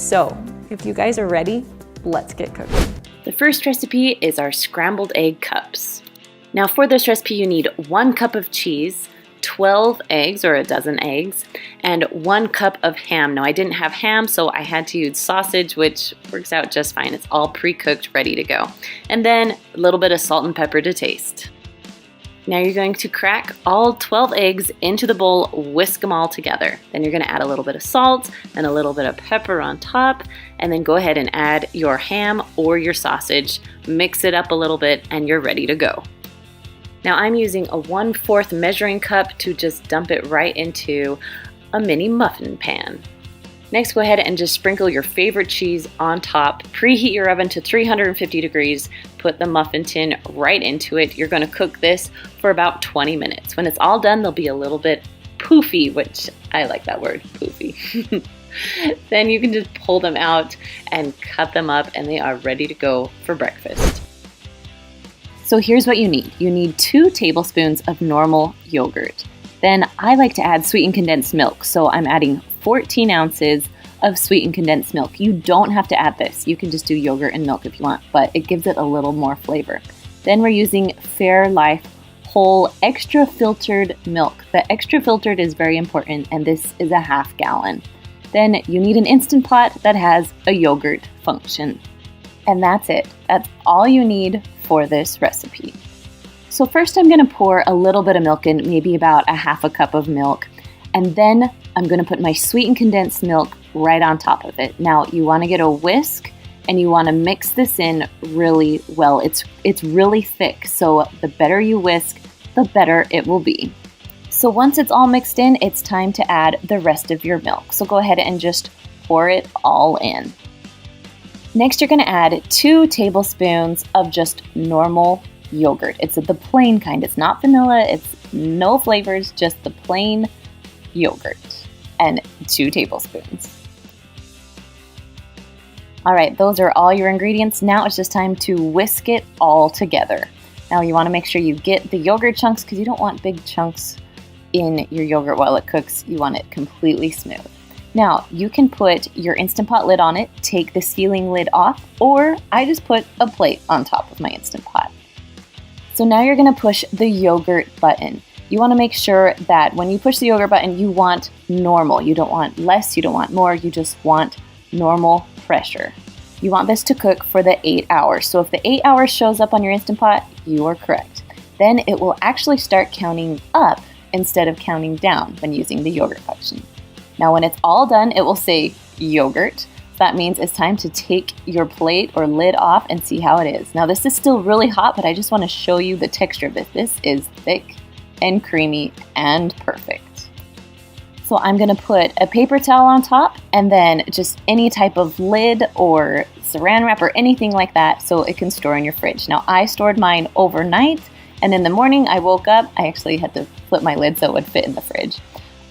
So if you guys are ready, let's get cooking. The first recipe is our scrambled egg cups. Now for this recipe you need 1 cup of cheese, 12 eggs or a dozen eggs, and 1 cup of ham. Now I didn't have ham, so I had to use sausage, which works out just fine. It's all pre-cooked, ready to go. And then a little bit of salt and pepper to taste. Now you're going to crack all 12 eggs into the bowl, whisk them all together. Then you're going to add a little bit of salt and a little bit of pepper on top, and then go ahead and add your ham or your sausage, mix it up a little bit, and you're ready to go. Now I'm using a 1/4 measuring cup to just dump it right into a mini muffin pan. Next, go ahead and just sprinkle your favorite cheese on top. Preheat your oven to 350 degrees. Put the muffin tin right into it. You're going to cook this for about 20 minutes. When it's all done, they'll be a little bit poofy, which I like that word, poofy. Then you can just pull them out and cut them up, and they are ready to go for breakfast. So here's what you need. You need 2 tablespoons of normal yogurt. Then I like to add sweetened condensed milk, so I'm adding 14 ounces of sweetened condensed milk. You don't have to add this. You can just do yogurt and milk if you want, but it gives it a little more flavor. Then we're using Fairlife whole extra filtered milk. The extra filtered is very important, and this is a 1/2 gallon. Then you need an Instant Pot that has a yogurt function. And that's it. That's all you need for this recipe. So first I'm going to pour a little bit of milk in, maybe about a 1/2 cup of milk, and then I'm going to put my sweetened condensed milk right on top of it. Now you want to get a whisk and you want to mix this in really well. It's really thick, so the better you whisk, the better it will be. So once it's all mixed in, it's time to add the rest of your milk. So go ahead and just pour it all in. Next you're going to add 2 tablespoons of just normal yogurt. It's the plain kind. It's not vanilla. It's no flavors, just the plain yogurt. And 2 tablespoons. All right, those are all your ingredients. Now it's just time to whisk it all together. Now you want to make sure you get the yogurt chunks because you don't want big chunks in your yogurt while it cooks. You want it completely smooth. Now you can put your Instant Pot lid on it, take the sealing lid off, or I just put a plate on top of my Instant Pot. So now you're going to push the yogurt button. You want to make sure that when you push the yogurt button, you want normal. You don't want less, you don't want more, you just want normal pressure. You want this to cook for the 8 hours. So if the 8 hours shows up on your Instant Pot, you are correct. Then it will actually start counting up instead of counting down when using the yogurt function. Now when it's all done, it will say yogurt. That means it's time to take your plate or lid off and see how it is. Now this is still really hot, but I just want to show you the texture of this. This is thick and creamy and perfect. So I'm going to put a paper towel on top and then just any type of lid or saran wrap or anything like that so it can store in your fridge. Now I stored mine overnight, and in the morning I woke up, I actually had to flip my lid so it would fit in the fridge,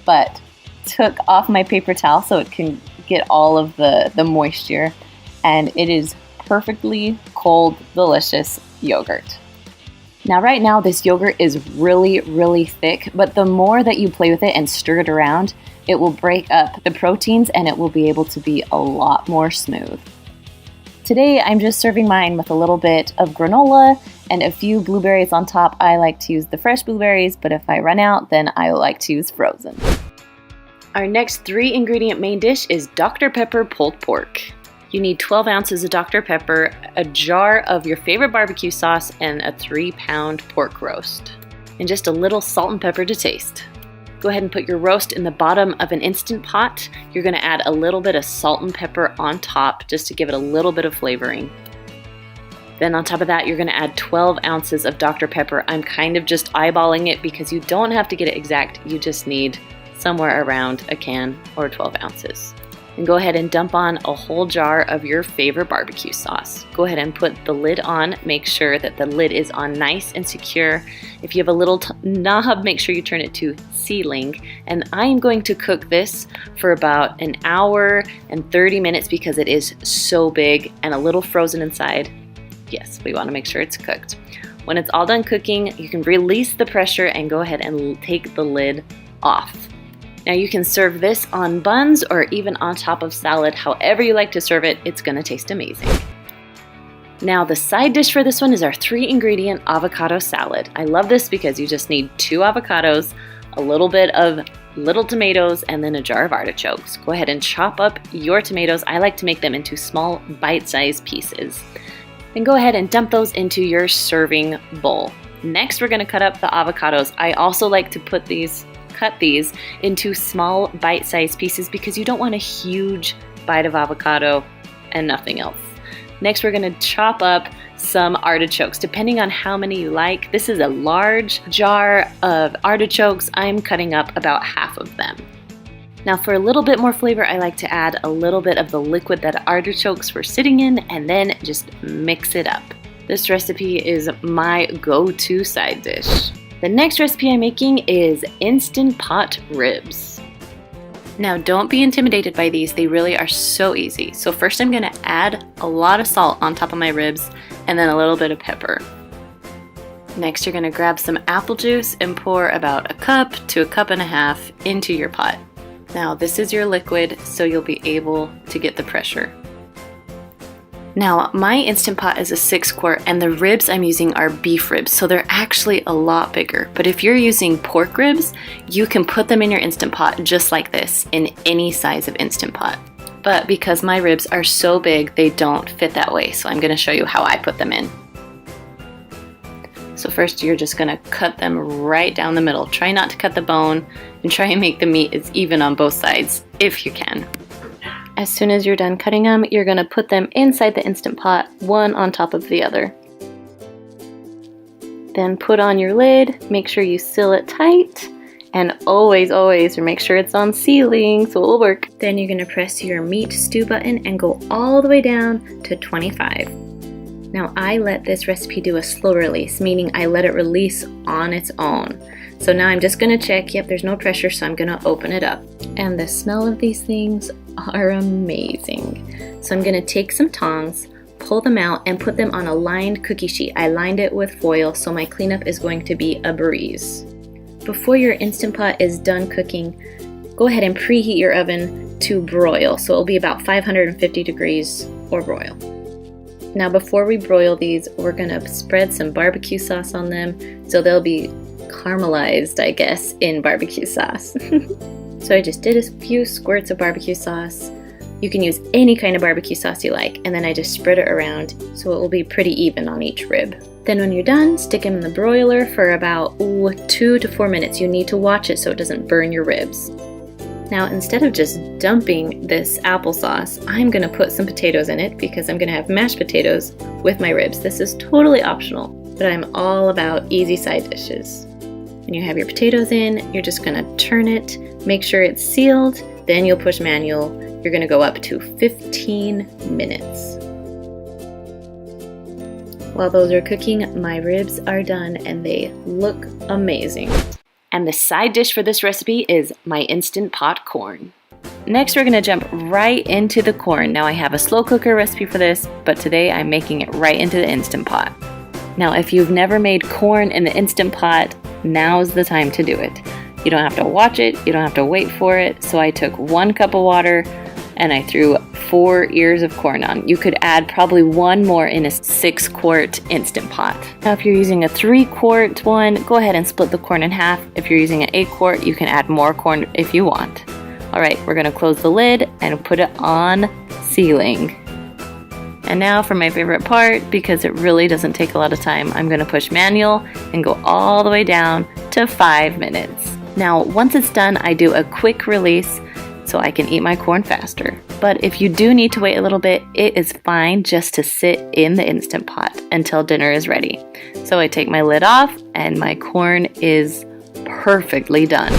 but took off my paper towel so it can get all of the moisture, and it is perfectly cold, delicious yogurt. Now right now this yogurt is really, really thick, but the more that you play with it and stir it around, it will break up the proteins and it will be able to be a lot more smooth. Today I'm just serving mine with a little bit of granola and a few blueberries on top. I like to use the fresh blueberries, but if I run out, then I like to use frozen. Our next 3-ingredient main dish is Dr. Pepper pulled pork. You need 12 ounces of Dr. Pepper, a jar of your favorite barbecue sauce, and a 3-pound pork roast. And just a little salt and pepper to taste. Go ahead and put your roast in the bottom of an Instant Pot. You're going to add a little bit of salt and pepper on top just to give it a little bit of flavoring. Then on top of that, you're going to add 12 ounces of Dr. Pepper. I'm kind of just eyeballing it because you don't have to get it exact. You just need somewhere around a can or 12 ounces. And go ahead and dump on a whole jar of your favorite barbecue sauce. Go ahead and put the lid on. Make sure that the lid is on nice and secure. If you have a little knob, make sure you turn it to sealing. And I am going to cook this for about an hour and 30 minutes because it is so big and a little frozen inside. Yes, we want to make sure it's cooked. When it's all done cooking, you can release the pressure and go ahead and take the lid off. Now you can serve this on buns or even on top of salad, however you like to serve it, it's gonna taste amazing. Now the side dish for this one is our 3-ingredient avocado salad. I love this because you just need 2 avocados, a little bit of little tomatoes, and then a jar of artichokes. Go ahead and chop up your tomatoes. I like to make them into small bite-sized pieces. Then go ahead and dump those into your serving bowl. Next, we're gonna cut up the avocados. I also like to cut these into small bite-sized pieces because you don't want a huge bite of avocado and nothing else. Next, we're gonna chop up some artichokes, depending on how many you like. This is a large jar of artichokes. I'm cutting up about half of them. Now for a little bit more flavor, I like to add a little bit of the liquid that artichokes were sitting in and then just mix it up. This recipe is my go-to side dish. The next recipe I'm making is Instant Pot ribs. Now don't be intimidated by these, they really are so easy. So first I'm gonna add a lot of salt on top of my ribs and then a little bit of pepper. Next you're gonna grab some apple juice and pour about 1 cup to 1.5 cups into your pot. Now this is your liquid, so you'll be able to get the pressure. Now my Instant Pot is a 6-quart and the ribs I'm using are beef ribs, so they're actually a lot bigger. But if you're using pork ribs, you can put them in your Instant Pot just like this, in any size of Instant Pot. But because my ribs are so big, they don't fit that way, so I'm gonna show you how I put them in. So first you're just gonna cut them right down the middle. Try not to cut the bone and try and make the meat as even on both sides if you can. As soon as you're done cutting them, you're gonna put them inside the Instant Pot, one on top of the other. Then put on your lid, make sure you seal it tight, and always make sure it's on sealing so it'll work. Then you're gonna press your meat stew button and go all the way down to 25. Now I let this recipe do a slow release, meaning I let it release on its own. So now I'm just gonna check, yep, there's no pressure, so I'm gonna open it up. And the smell of these things are amazing. So I'm gonna take some tongs, pull them out, and put them on a lined cookie sheet. I lined it with foil, so my cleanup is going to be a breeze. Before your Instant Pot is done cooking, go ahead and preheat your oven to broil. So it'll be about 550 degrees or broil. Now before we broil these, we're gonna spread some barbecue sauce on them so they'll be caramelized, I guess, in barbecue sauce. So I just did a few squirts of barbecue sauce. You can use any kind of barbecue sauce you like, and then I just spread it around so it will be pretty even on each rib. Then when you're done, stick them in the broiler for about 2 to 4 minutes. You need to watch it so it doesn't burn your ribs. Now instead of just dumping this applesauce, I'm gonna put some potatoes in it because I'm gonna have mashed potatoes with my ribs. This is totally optional, but I'm all about easy side dishes. When you have your potatoes in, you're just gonna turn it, make sure it's sealed, then you'll push manual. You're gonna go up to 15 minutes. While those are cooking, my ribs are done and they look amazing. And the side dish for this recipe is my Instant Pot corn. Next, we're gonna jump right into the corn. Now I have a slow cooker recipe for this, but today I'm making it right into the Instant Pot. Now, if you've never made corn in the Instant Pot, now's the time to do it. You don't have to watch it, you don't have to wait for it. So I took 1 cup of water and I threw 4 ears of corn on. You could add probably 1 more in a 6-quart Instant Pot. Now if you're using a 3-quart one, go ahead and split the corn in half. If you're using an 8-quart, you can add more corn if you want. All right, we're gonna close the lid and put it on sealing. And now for my favorite part, because it really doesn't take a lot of time, I'm gonna push manual and go all the way down to 5 minutes. Now, once it's done, I do a quick release so I can eat my corn faster. But if you do need to wait a little bit, it is fine just to sit in the Instant Pot until dinner is ready. So I take my lid off and my corn is perfectly done.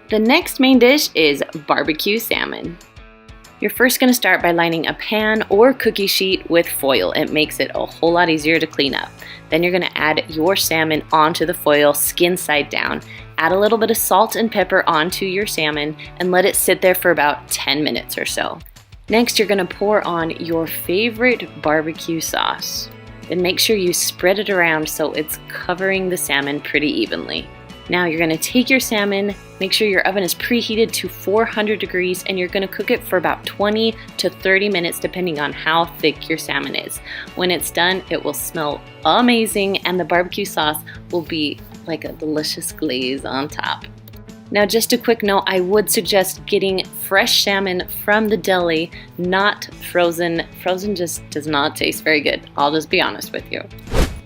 The next main dish is barbecue salmon. You're first going to start by lining a pan or cookie sheet with foil. It makes it a whole lot easier to clean up. Then you're going to add your salmon onto the foil, skin side down. Add a little bit of salt and pepper onto your salmon and let it sit there for about 10 minutes or so. Next, you're going to pour on your favorite barbecue sauce. Then make sure you spread it around so it's covering the salmon pretty evenly. Now you're going to take your salmon, make sure your oven is preheated to 400 degrees, and you're going to cook it for about 20 to 30 minutes depending on how thick your salmon is. When it's done, it will smell amazing and the barbecue sauce will be like a delicious glaze on top. Now just a quick note, I would suggest getting fresh salmon from the deli, not frozen. Frozen just does not taste very good. I'll just be honest with you.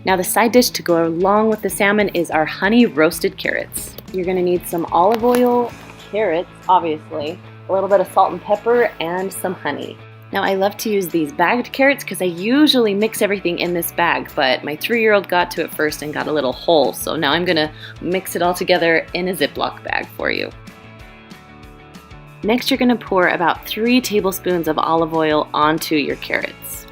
Now the side dish to go along with the salmon is our honey roasted carrots. You're gonna need some olive oil, carrots, obviously, a little bit of salt and pepper, and some honey. Now I love to use these bagged carrots because I usually mix everything in this bag, but my 3-year-old got to it first and got a little whole, so now I'm gonna mix it all together in a Ziploc bag for you. Next, you're gonna pour about 3 tablespoons of olive oil onto your carrots.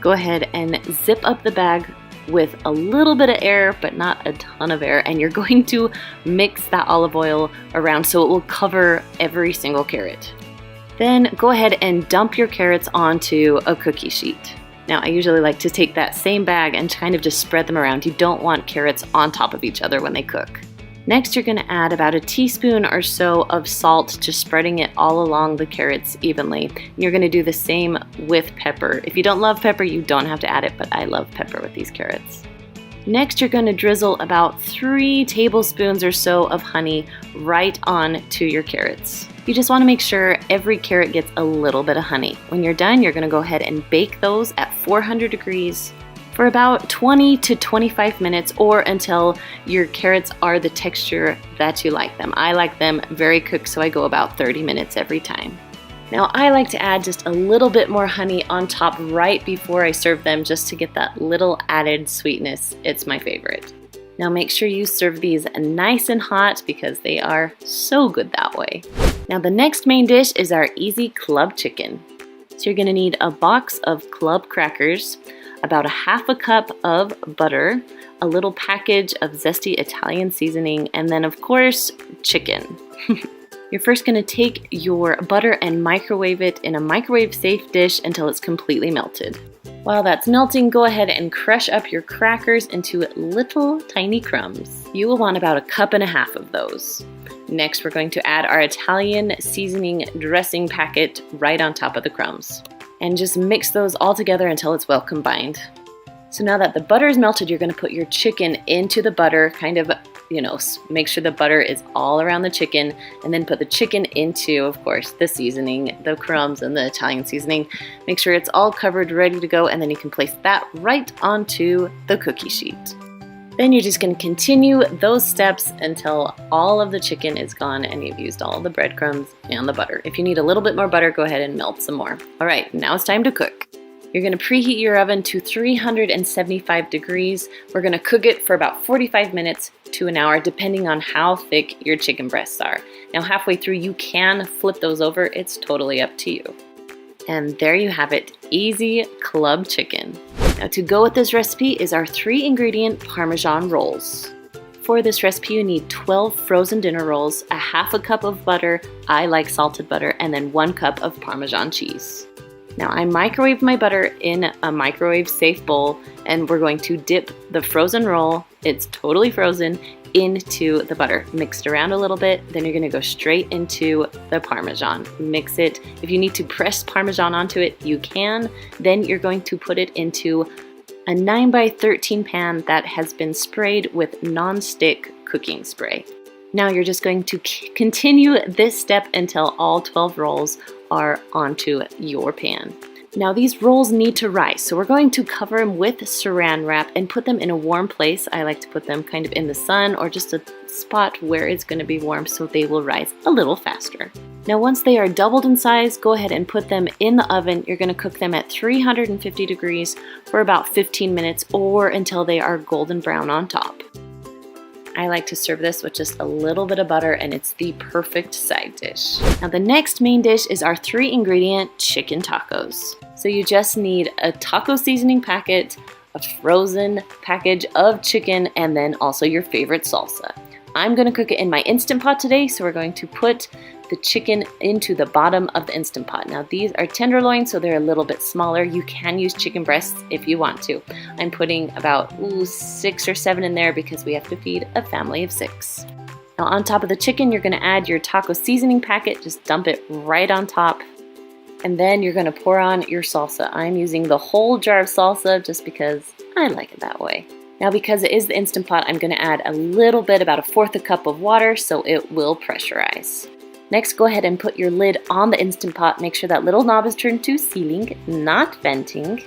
Go ahead and zip up the bag with a little bit of air, but not a ton of air, and you're going to mix that olive oil around so it will cover every single carrot. Then go ahead and dump your carrots onto a cookie sheet. Now I usually like to take that same bag and kind of just spread them around. You don't want carrots on top of each other when they cook. Next, you're going to add about a teaspoon or so of salt, just spreading it all along the carrots evenly. You're going to do the same with pepper. If you don't love pepper, you don't have to add it, but I love pepper with these carrots. Next, you're going to drizzle about 3 tablespoons or so of honey right onto your carrots. You just want to make sure every carrot gets a little bit of honey. When you're done, you're going to go ahead and bake those at 400 degrees for about 20 to 25 minutes, or until your carrots are the texture that you like them. I like them very cooked, so I go about 30 minutes every time. Now I like to add just a little bit more honey on top right before I serve them, just to get that little added sweetness. It's my favorite. Now make sure you serve these nice and hot because they are so good that way. Now the next main dish is our easy club chicken. So you're gonna need a box of club crackers, about a half a cup of butter, a little package of zesty Italian seasoning, and then of course, chicken. You're first gonna take your butter and microwave it in a microwave-safe dish until it's completely melted. While that's melting, go ahead and crush up your crackers into little tiny crumbs. You will want about 1.5 cups of those. Next, we're going to add our Italian seasoning dressing packet right on top of the crumbs. And just mix those all together until it's well combined. So now that the butter is melted, you're gonna put your chicken into the butter, kind of, make sure the butter is all around the chicken, and then put the chicken into, of course, the seasoning, the crumbs and the Italian seasoning. Make sure it's all covered, ready to go, and then you can place that right onto the cookie sheet. Then you're just going to continue those steps until all of the chicken is gone and you've used all the breadcrumbs and the butter. If you need a little bit more butter, go ahead and melt some more. All right, now it's time to cook. You're going to preheat your oven to 375 degrees. We're going to cook it for about 45 minutes to an hour, depending on how thick your chicken breasts are. Now, halfway through, you can flip those over. It's totally up to you. And there you have it, easy club chicken. Now to go with this recipe is our 3-ingredient Parmesan rolls. For this recipe, you need 12 frozen dinner rolls, a half a cup of butter, I like salted butter, and then 1 cup of Parmesan cheese. Now I microwaved my butter in a microwave-safe bowl, and we're going to dip the frozen roll, it's totally frozen, into the butter. Mix it around a little bit, then you're gonna go straight into the Parmesan. Mix it. If you need to press Parmesan onto it, you can. Then you're going to put it into a 9x13 pan that has been sprayed with non-stick cooking spray. Now you're just going to continue this step until all 12 rolls are onto your pan. Now these rolls need to rise, so we're going to cover them with saran wrap and put them in a warm place. I like to put them kind of in the sun or just a spot where it's going to be warm so they will rise a little faster. Now once they are doubled in size, go ahead and put them in the oven. You're going to cook them at 350 degrees for about 15 minutes or until they are golden brown on top. I like to serve this with just a little bit of butter, and it's the perfect side dish. Now the next main dish is our 3-ingredient chicken tacos. So you just need a taco seasoning packet, a frozen package of chicken, and then also your favorite salsa. I'm gonna cook it in my Instant Pot today, so we're going to put the chicken into the bottom of the Instant Pot. Now these are tenderloin, so they're a little bit smaller. You can use chicken breasts if you want to. I'm putting about 6 or 7 in there because we have to feed a family of 6. Now on top of the chicken, you're gonna add your taco seasoning packet. Just dump it right on top. And then you're gonna pour on your salsa. I'm using the whole jar of salsa just because I like it that way. Now because it is the Instant Pot, I'm gonna add a little bit, about 1/4 cup of water, so it will pressurize. Next, go ahead and put your lid on the Instant Pot. Make sure that little knob is turned to sealing, not venting.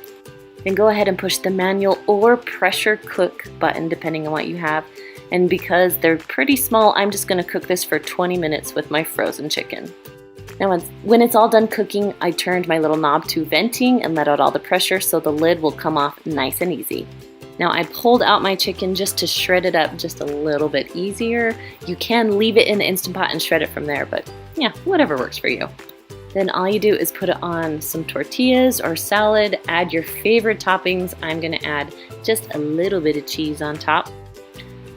Then go ahead and push the manual or pressure cook button, depending on what you have. And because they're pretty small, I'm just gonna cook this for 20 minutes with my frozen chicken. Now when it's all done cooking, I turned my little knob to venting and let out all the pressure so the lid will come off nice and easy. Now I pulled out my chicken just to shred it up just a little bit easier. You can leave it in the Instant Pot and shred it from there, but yeah, whatever works for you. Then all you do is put it on some tortillas or salad, add your favorite toppings. I'm gonna add just a little bit of cheese on top.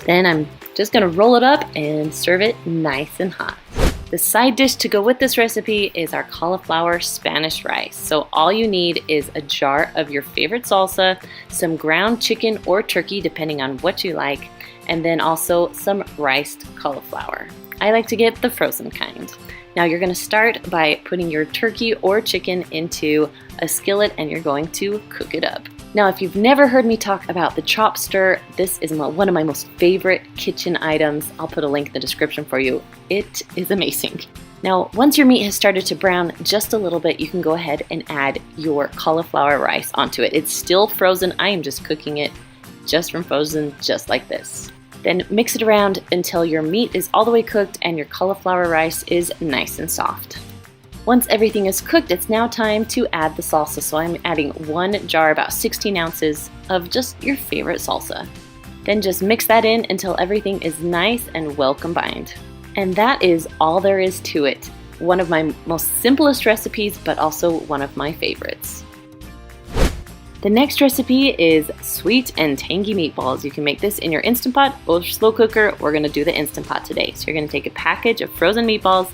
Then I'm just gonna roll it up and serve it nice and hot. The side dish to go with this recipe is our cauliflower Spanish rice. So all you need is a jar of your favorite salsa, some ground chicken or turkey, depending on what you like, and then also some riced cauliflower. I like to get the frozen kind. Now you're gonna start by putting your turkey or chicken into a skillet and you're going to cook it up. Now, if you've never heard me talk about the chop stir, this is one of my most favorite kitchen items. I'll put a link in the description for you. It is amazing. Now, once your meat has started to brown just a little bit, you can go ahead and add your cauliflower rice onto it. It's still frozen. I am just cooking it just from frozen, just like this. Then mix it around until your meat is all the way cooked and your cauliflower rice is nice and soft. Once everything is cooked, it's now time to add the salsa. So I'm adding 1 jar, about 16 ounces of just your favorite salsa. Then just mix that in until everything is nice and well combined. And that is all there is to it. One of my most simplest recipes, but also one of my favorites. The next recipe is sweet and tangy meatballs. You can make this in your Instant Pot or slow cooker. We're gonna do the Instant Pot today. So you're gonna take a package of frozen meatballs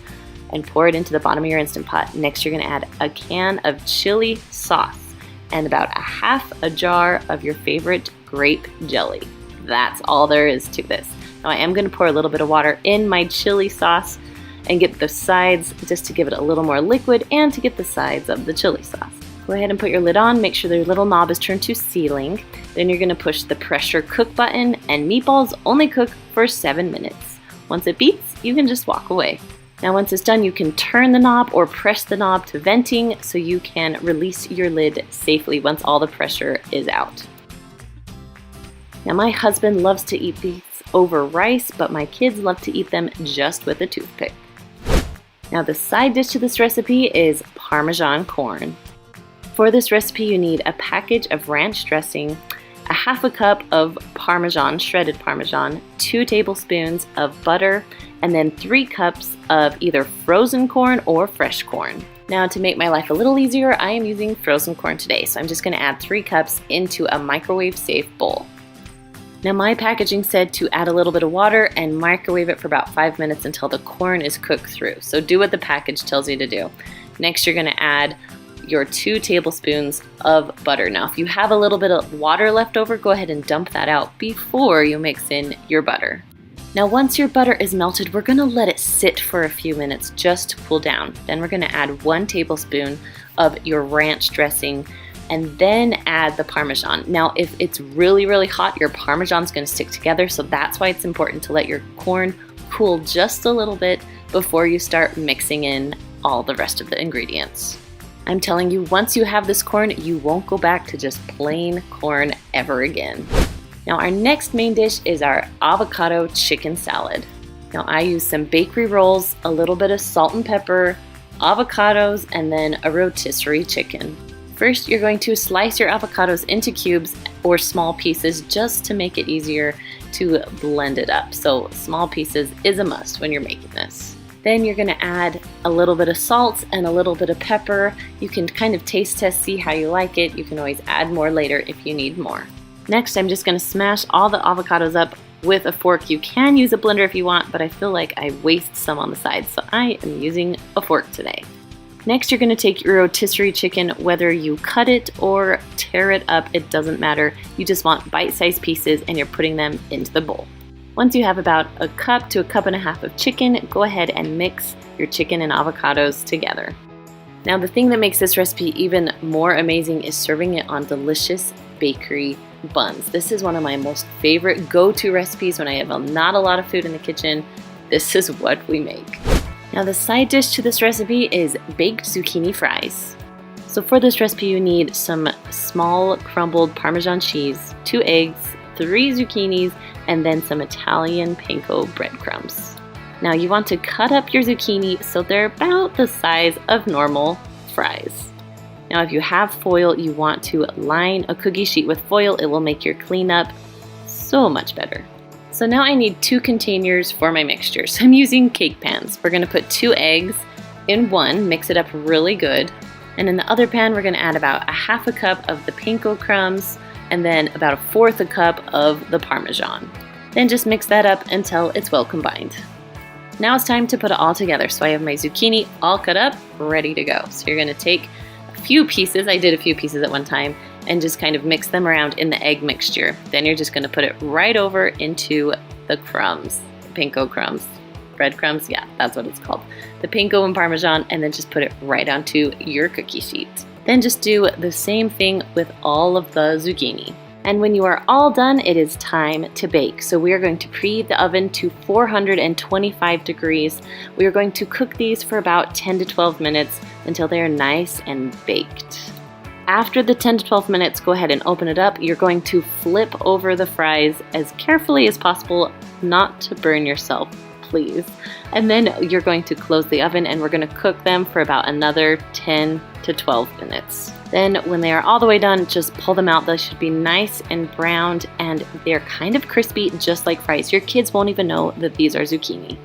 and pour it into the bottom of your Instant Pot. Next, you're gonna add a can of chili sauce and about 1/2 jar of your favorite grape jelly. That's all there is to this. Now I am gonna pour a little bit of water in my chili sauce and get the sides just to give it a little more liquid and to get the sides of the chili sauce. Go ahead and put your lid on, make sure the little knob is turned to sealing. Then you're gonna push the pressure cook button and meatballs only cook for 7 minutes. Once it beeps, you can just walk away. Now once it's done, you can turn the knob or press the knob to venting so you can release your lid safely once all the pressure is out. Now my husband loves to eat these over rice, but my kids love to eat them just with a toothpick. Now the side dish to this recipe is Parmesan corn. For this recipe, you need a package of ranch dressing, 1/2 cup of Parmesan, shredded Parmesan, 2 tablespoons of butter, and then 3 cups of either frozen corn or fresh corn. Now to make my life a little easier, I am using frozen corn today, so I'm just gonna add 3 cups into a microwave safe bowl. Now my packaging said to add a little bit of water and microwave it for about 5 minutes until the corn is cooked through. So do what the package tells you to do. Next, you're gonna add your 2 tablespoons of butter. Now, if you have a little bit of water left over, go ahead and dump that out before you mix in your butter. Now, once your butter is melted, we're gonna let it sit for a few minutes just to cool down. Then we're gonna add 1 tablespoon of your ranch dressing and then add the Parmesan. Now, if it's really, really hot, your Parmesan's gonna stick together, so that's why it's important to let your corn cool just a little bit before you start mixing in all the rest of the ingredients. I'm telling you, once you have this corn, you won't go back to just plain corn ever again. Now our next main dish is our avocado chicken salad. Now I use some bakery rolls, a little bit of salt and pepper, avocados, and then a rotisserie chicken. First, you're going to slice your avocados into cubes or small pieces just to make it easier to blend it up. So small pieces is a must when you're making this. Then you're gonna add a little bit of salt and a little bit of pepper. You can kind of taste test, see how you like it. You can always add more later if you need more. Next, I'm just gonna smash all the avocados up with a fork. You can use a blender if you want, but I feel like I waste some on the side, so I am using a fork today. Next, you're gonna take your rotisserie chicken, whether you cut it or tear it up, it doesn't matter. You just want bite-sized pieces and you're putting them into the bowl. Once you have about a cup to a cup and a half of chicken, go ahead and mix your chicken and avocados together. Now the thing that makes this recipe even more amazing is serving it on delicious bakery buns. This is one of my most favorite go-to recipes when I have not a lot of food in the kitchen. This is what we make. Now the side dish to this recipe is baked zucchini fries. So for this recipe you need some small crumbled Parmesan cheese, 2 eggs, 3 zucchinis, and then some Italian panko breadcrumbs. Now you want to cut up your zucchini so they're about the size of normal fries. Now if you have foil, you want to line a cookie sheet with foil. It will make your cleanup so much better. So now I need 2 containers for my mixture. So I'm using cake pans. We're gonna put 2 eggs in one, mix it up really good. And in the other pan, we're gonna add about a half a cup of the panko crumbs and then about 1/4 a cup of the Parmesan. Then just mix that up until it's well combined. Now it's time to put it all together. So I have my zucchini all cut up, ready to go. So you're gonna take few pieces, I did a few pieces at one time, and just kind of mix them around in the egg mixture. Then you're just going to put it right over into the crumbs, the panko crumbs, breadcrumbs, yeah, that's what it's called. The panko and Parmesan, and then just put it right onto your cookie sheet. Then just do the same thing with all of the zucchini. And when you are all done, it is time to bake. So we are going to preheat the oven to 425 degrees. We are going to cook these for about 10 to 12 minutes until they are nice and baked. After the 10 to 12 minutes, go ahead and open it up. You're going to flip over the fries as carefully as possible, not to burn yourself, please. And then you're going to close the oven and we're going to cook them for about another 10 to 12 minutes. Then when they are all the way done, just pull them out. They should be nice and browned and they're kind of crispy, just like fries. Your kids won't even know that these are zucchini.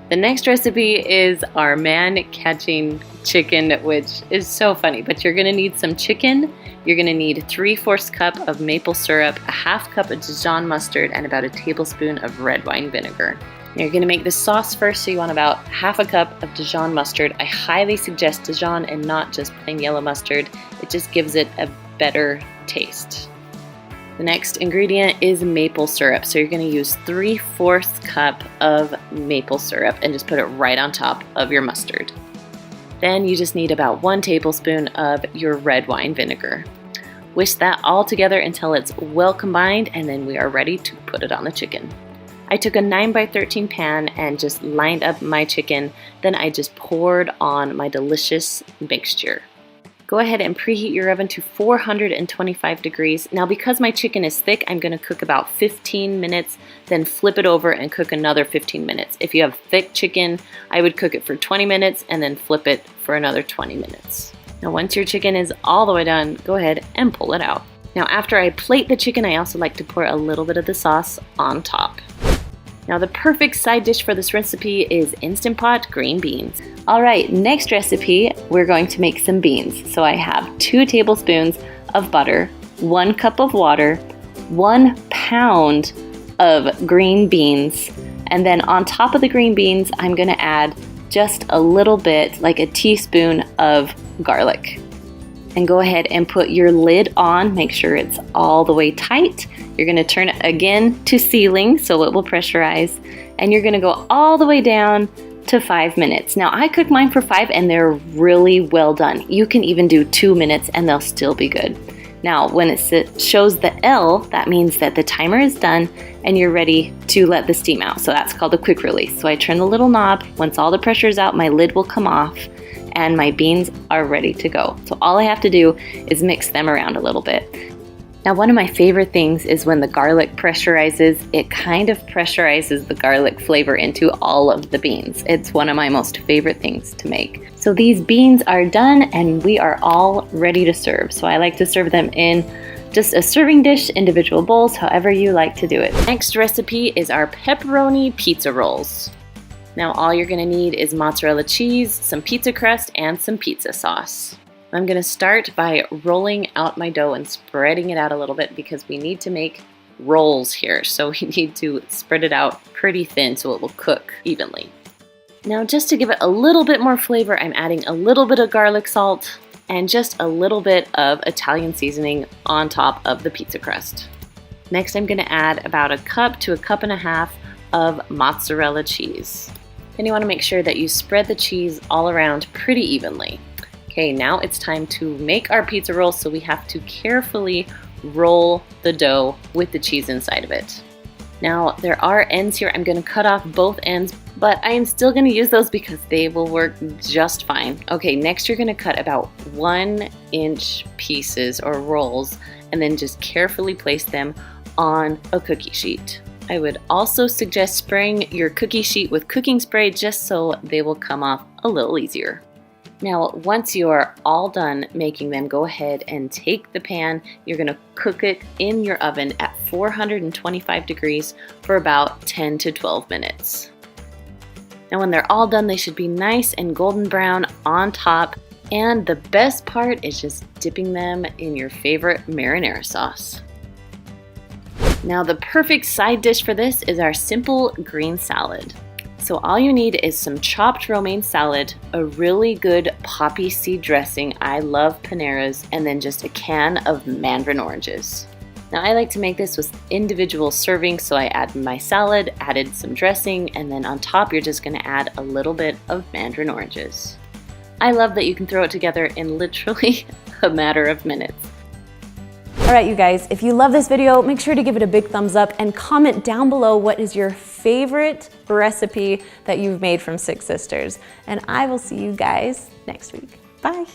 The next recipe is our man-catching chicken, which is so funny, but you're gonna need some chicken. You're gonna need 3/4 cup of maple syrup, a half cup of Dijon mustard, and about a tablespoon of red wine vinegar. Now you're gonna make the sauce first, so you want about half a cup of Dijon mustard. I highly suggest Dijon and not just plain yellow mustard. It just gives it a better taste. The next ingredient is maple syrup. So you're gonna use 3/4 cup of maple syrup and just put it right on top of your mustard. Then you just need about 1 tablespoon of your red wine vinegar. Whisk that all together until it's well combined, and then we are ready to put it on the chicken. I took a 9x13 pan and just lined up my chicken. Then I just poured on my delicious mixture. Go ahead and preheat your oven to 425 degrees. Now because my chicken is thick, I'm gonna cook about 15 minutes, then flip it over and cook another 15 minutes. If you have thick chicken, I would cook it for 20 minutes and then flip it for another 20 minutes. Now once your chicken is all the way done, go ahead and pull it out. Now after I plate the chicken, I also like to pour a little bit of the sauce on top. Now the perfect side dish for this recipe is Instant Pot green beans. All right, next recipe, we're going to make some beans. So I have 2 tablespoons of butter, 1 cup of water, 1 pound of green beans, and then on top of the green beans, I'm gonna add just a little bit, like a teaspoon of garlic. And go ahead and put your lid on, make sure it's all the way tight. You're gonna turn it again to sealing so it will pressurize, and you're gonna go all the way down to 5 minutes. Now I cook mine for 5 and they're really well done. You can even do 2 minutes and they'll still be good. Now when it shows the L, that means that the timer is done and you're ready to let the steam out. So that's called a quick release. So I turn the little knob. Once all the pressure is out, my lid will come off and my beans are ready to go. So all I have to do is mix them around a little bit. Now one of my favorite things is when the garlic pressurizes, it kind of pressurizes the garlic flavor into all of the beans. It's one of my most favorite things to make. So these beans are done and we are all ready to serve. So I like to serve them in just a serving dish, individual bowls, however you like to do it. Next recipe is our pepperoni pizza rolls. Now all you're gonna need is mozzarella cheese, some pizza crust, and some pizza sauce. I'm gonna start by rolling out my dough and spreading it out a little bit because we need to make rolls here. So we need to spread it out pretty thin so it will cook evenly. Now just to give it a little bit more flavor, I'm adding a little bit of garlic salt and just a little bit of Italian seasoning on top of the pizza crust. Next, I'm gonna add about a cup to a cup and a half of mozzarella cheese. Then you wanna make sure that you spread the cheese all around pretty evenly. Okay, now it's time to make our pizza rolls, so we have to carefully roll the dough with the cheese inside of it. Now, there are ends here. I'm gonna cut off both ends, but I am still gonna use those because they will work just fine. Okay, next you're gonna cut about 1-inch pieces or rolls and then just carefully place them on a cookie sheet. I would also suggest spraying your cookie sheet with cooking spray just so they will come off a little easier. Now, once you're all done making them, go ahead and take the pan. You're gonna cook it in your oven at 425 degrees for about 10 to 12 minutes. Now, when they're all done, they should be nice and golden brown on top. And the best part is just dipping them in your favorite marinara sauce. Now, the perfect side dish for this is our simple green salad. So all you need is some chopped romaine salad, a really good poppy seed dressing, I love Panera's, and then just a can of mandarin oranges. Now I like to make this with individual servings, so I add my salad, added some dressing, and then on top you're just gonna add a little bit of mandarin oranges. I love that you can throw it together in literally a matter of minutes. All right, you guys, if you love this video, make sure to give it a big thumbs up and comment down below what is your favorite recipe that you've made from Six Sisters. And I will see you guys next week. Bye.